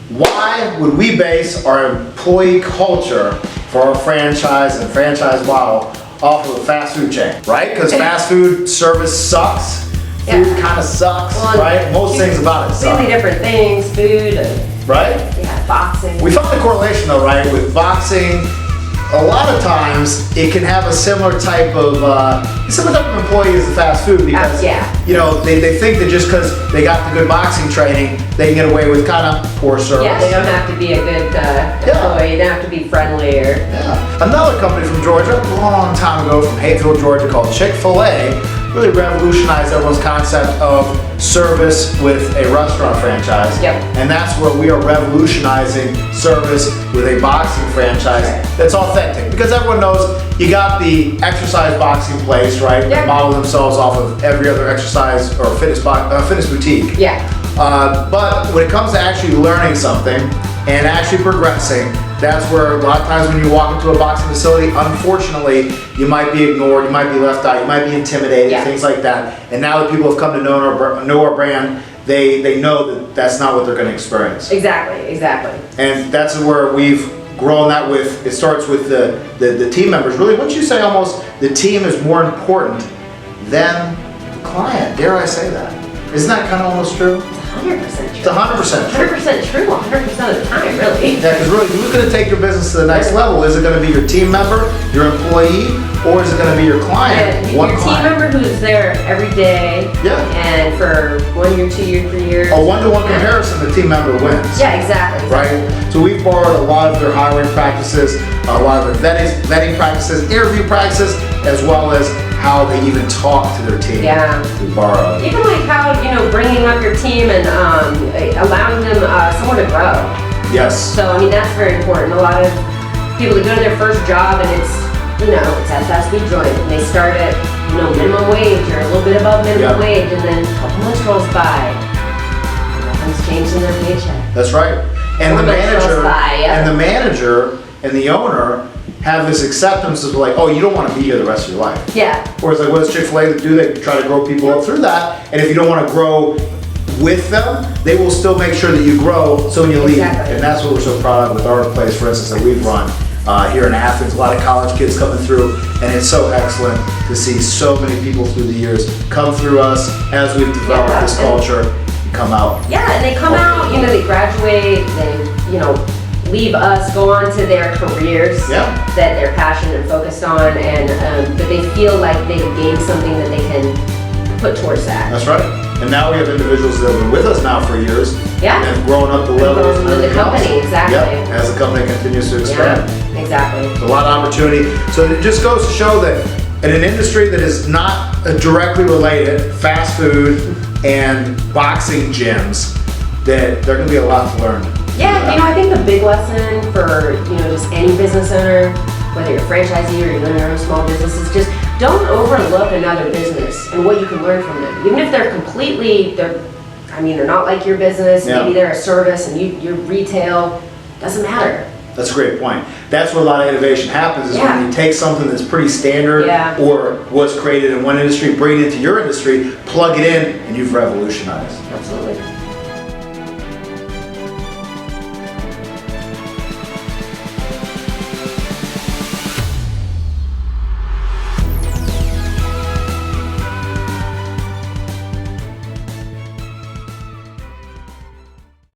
why would we base our employee culture for our franchise and franchise model off of a fast food chain, right? Because fast food service sucks. Food kind of sucks, right? Most things about it suck. Completely different things, food, and, right? Yeah, boxing. We found the correlation though, right? With boxing, a lot of times it can have a similar type of employee as the fast food because you know they think that just because they got the good boxing training, they can get away with kind of poor service. Yeah, they don't have to be a good employee. They don't have to be friendly or. Yeah. Another company from Georgia, a long time ago, from Hayesville, Georgia, called Chick-Fil-A, really revolutionized everyone's concept of service with a restaurant franchise. Yep. And that's where we are revolutionizing service with a boxing franchise that's authentic. Because everyone knows you got the exercise boxing place, right? Yeah. They model themselves off of every other exercise or fitness boutique. Yeah. But when it comes to actually learning something and actually progressing, that's where a lot of times when you walk into a boxing facility, unfortunately, you might be ignored, you might be left out, you might be intimidated, things like that. And now that people have come to know our brand, they know that that's not what they're going to experience. Exactly. And that's where we've grown that with. It starts with the team members. Really, wouldn't you say almost the team is more important than the client? Dare I say that? Isn't that kind of almost true? 100% true. It's 100% true. 100% true 100% of the time, really. Yeah, because really, who's going to take your business to the next level? Is it going to be your team member, your employee, or is it going to be your client? And your team member who's there every day. Yeah. And for 1 year, 2 years, 3 years. A one-to-one comparison, the team member wins. Yeah, exactly. Right? So we've borrowed a lot of their hiring practices, a lot of their vetting practices, interview practices, as well as how they even talk to their team. Yeah. We borrow. Even like how, bringing up your team and allowing them somewhere to grow. Yes. So, I mean, that's very important. A lot of people that go to their first job and it's at fast food joint and they start at, minimum wage or a little bit above minimum wage and then a couple months rolls by. Nothing's changed in their paycheck. That's right. And the manager, and the manager and the owner have this acceptance of like, oh, you don't want to be here the rest of your life. Yeah. Whereas like, what does Chick-fil-A do? They try to grow people up through that. And if you don't want to grow with them, they will still make sure that you grow so when you leave. And that's what we're so proud of with our place, for instance, that we've run here in Athens. A lot of college kids coming through, and it's so excellent to see so many people through the years come through us as we've developed this culture and come out. Yeah, and they come out, they graduate, they, leave us, go on to their careers that they're passionate and focused on, and but they feel like they've gained something that they can put towards that. That's right. And now we have individuals that have been with us now for years and have grown up the levels of the company, as the company continues to expand. Yeah, exactly. There's a lot of opportunity. So it just goes to show that in an industry that is not directly related, fast food and boxing gyms, that there can be a lot to learn. Yeah, I think the big lesson for, just any business owner, whether you're a franchisee or you're running your own small business, is just don't overlook another business and what you can learn from them. Even if they're they're not like your business, maybe they're a service and you're retail, doesn't matter. That's a great point. That's where a lot of innovation happens, is when you take something that's pretty standard or was created in one industry, bring it into your industry, plug it in, and you've revolutionized. Absolutely.